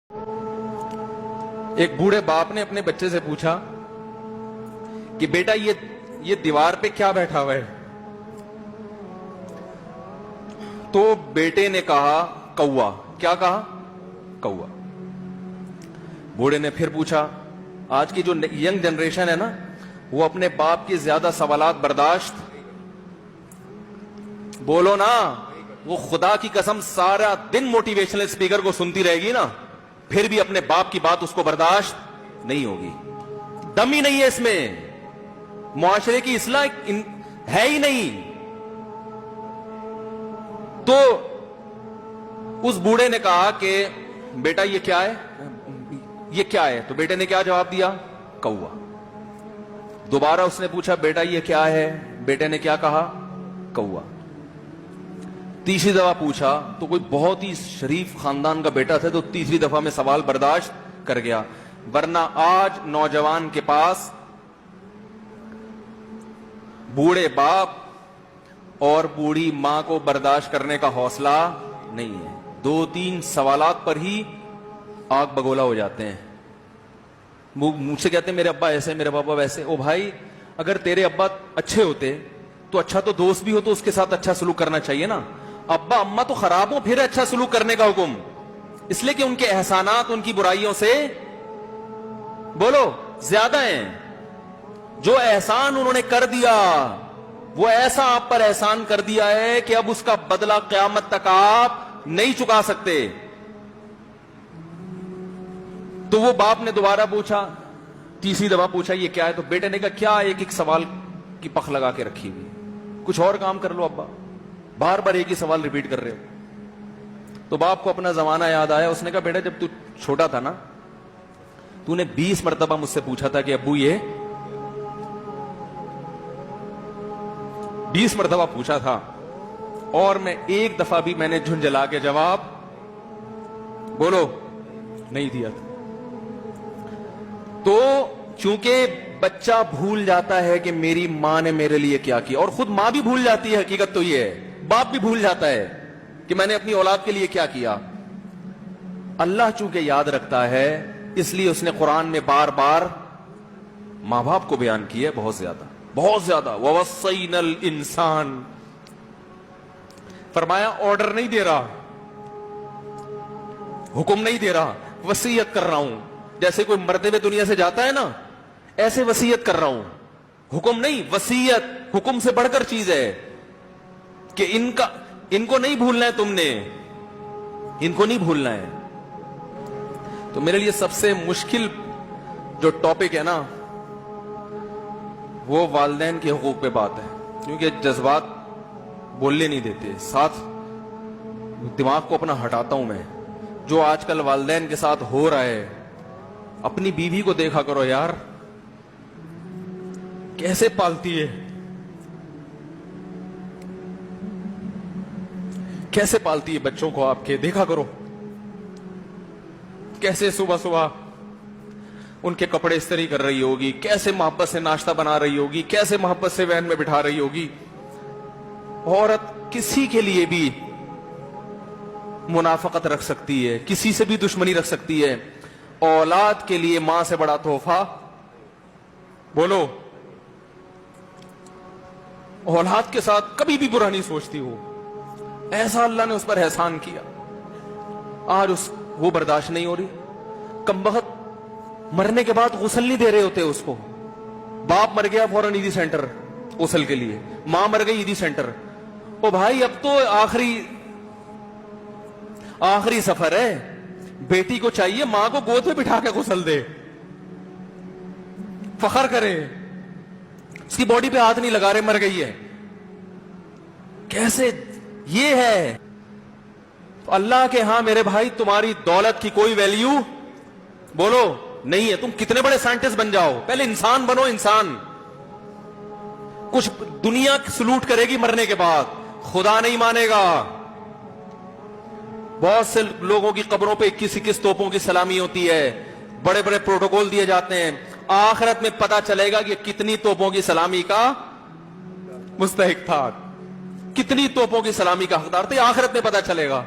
ایک بوڑھے باپ نے اپنے بچے سے پوچھا کہ بیٹا یہ دیوار پہ کیا بیٹھا ہوا ہے؟ تو بیٹے نے کہا کوا۔ کیا کہا؟ کوا۔ بوڑھے نے پھر پوچھا، آج کی جو ینگ جنریشن ہے نا، وہ اپنے باپ کی زیادہ سوالات برداشت، بولو نا، وہ خدا کی قسم سارا دن موٹیویشنل اسپیکر کو سنتی رہے گی نا، پھر بھی اپنے باپ کی بات اس کو برداشت نہیں ہوگی۔ دم ہی نہیں ہے اس میں، معاشرے کی اصلاح ہے ہی نہیں۔ تو اس بوڑھے نے کہا کہ بیٹا یہ کیا ہے؟ یہ کیا ہے؟ تو بیٹے نے کیا جواب دیا؟ کوا۔ دوبارہ اس نے پوچھا بیٹا یہ کیا ہے؟ بیٹے نے کیا کہا؟ کوا۔ تیسری دفعہ پوچھا تو کوئی بہت ہی شریف خاندان کا بیٹا تھا، تو تیسری دفعہ میں سوال برداشت کر گیا، ورنہ آج نوجوان کے پاس بوڑھے باپ اور بوڑھی ماں کو برداشت کرنے کا حوصلہ نہیں ہے۔ 2-3 سوالات پر ہی آگ بگولا ہو جاتے ہیں۔ مجھ سے کہتے ہیں میرے ابا ایسے، میرے پاپا ویسے۔ او بھائی، اگر تیرے ابا اچھے ہوتے تو اچھا تو دوست بھی ہو تو اس کے ساتھ اچھا سلوک کرنا چاہیے نا۔ ابا اما تو خراب ہو پھر اچھا سلوک کرنے کا حکم، اس لیے کہ ان کے احسانات ان کی برائیوں سے بولو زیادہ ہیں۔ جو احسان انہوں نے کر دیا وہ ایسا آپ پر احسان کر دیا ہے کہ اب اس کا بدلہ قیامت تک آپ نہیں چکا سکتے۔ تو وہ باپ نے دوبارہ پوچھا، تیسری دفعہ پوچھا یہ کیا ہے؟ تو بیٹے نے کہا کیا ایک سوال کی پخ لگا کے رکھی ہوئی، کچھ اور کام کر لو ابا، بار بار ایک ہی سوال ریپیٹ کر رہے ہو۔ تو باپ کو اپنا زمانہ یاد آیا، اس نے کہا بیٹا جب تو چھوٹا تھا نا، تو نے 20 مرتبہ مجھ سے پوچھا تھا کہ ابو یہ 20 مرتبہ پوچھا تھا، اور میں ایک دفعہ بھی میں نے جھنجھلا کے جواب بولو نہیں دیا تھا۔ تو چونکہ بچہ بھول جاتا ہے کہ میری ماں نے میرے لیے کیا کیا، اور خود ماں بھی بھول جاتی ہے، حقیقت تو یہ ہے، باپ بھی بھول جاتا ہے کہ میں نے اپنی اولاد کے لیے کیا کیا۔ اللہ چونکہ یاد رکھتا ہے، اس لیے اس نے قرآن میں بار بار ماں باپ کو بیان کیا ہے، بہت زیادہ بہت زیادہ۔ وَوَصَّيْنَا الْإِنسَانَ، فرمایا آرڈر نہیں دے رہا، حکم نہیں دے رہا، وصیت کر رہا ہوں۔ جیسے کوئی مرتے ہوئے دنیا سے جاتا ہے نا، ایسے وصیت کر رہا ہوں، حکم نہیں۔ وصیت حکم سے بڑھ کر چیز ہے کہ ان کو نہیں بھولنا ہے، تم نے ان کو نہیں بھولنا ہے۔ تو میرے لیے سب سے مشکل جو ٹاپک ہے نا، وہ والدین کے حقوق پہ بات ہے، کیونکہ جذبات بولنے نہیں دیتے، ساتھ دماغ کو اپنا ہٹاتا ہوں میں۔ جو آج کل والدین کے ساتھ ہو رہا ہے، اپنی بیوی کو دیکھا کرو یار، کیسے پالتی ہے، کیسے پالتی ہے بچوں کو آپ کے، دیکھا کرو کیسے صبح صبح ان کے کپڑے استری کر رہی ہوگی، کیسے محبت سے ناشتہ بنا رہی ہوگی، کیسے محبت سے وین میں بٹھا رہی ہوگی۔ عورت کسی کے لیے بھی منافقت رکھ سکتی ہے، کسی سے بھی دشمنی رکھ سکتی ہے، اولاد کے لیے ماں سے بڑا تحفہ بولو، اولاد کے ساتھ کبھی بھی برا نہیں سوچتی ہو، ایسا اللہ نے اس پر احسان کیا، آج وہ برداشت نہیں ہو رہی۔ کمبخت مرنے کے بعد غسل نہیں دے رہے ہوتے اس کو، باپ مر گیا فوراً عیدی سینٹر غسل کے لیے، ماں مر گئی عیدی سینٹر۔ او بھائی اب تو آخری سفر ہے، بیٹی کو چاہیے ماں کو گود میں بٹھا کے غسل دے، فخر کرے، اس کی باڈی پہ ہاتھ نہیں لگا رہے، مر گئی ہے۔ کیسے یہ ہے؟ اللہ کے ہاں میرے بھائی تمہاری دولت کی کوئی ویلیو بولو نہیں ہے، تم کتنے بڑے سائنٹسٹ بن جاؤ، پہلے انسان بنو، انسان۔ کچھ دنیا سلوٹ کرے گی مرنے کے بعد، خدا نہیں مانے گا۔ بہت سے لوگوں کی قبروں پہ 21 توپوں کی سلامی ہوتی ہے، بڑے بڑے پروٹوکول دیے جاتے ہیں، آخرت میں پتا چلے گا کہ کتنی توپوں کی سلامی کا مستحق تھا، کتنی توپوں کی سلامی کا حقدار تھا، آخرت میں پتا چلے گا۔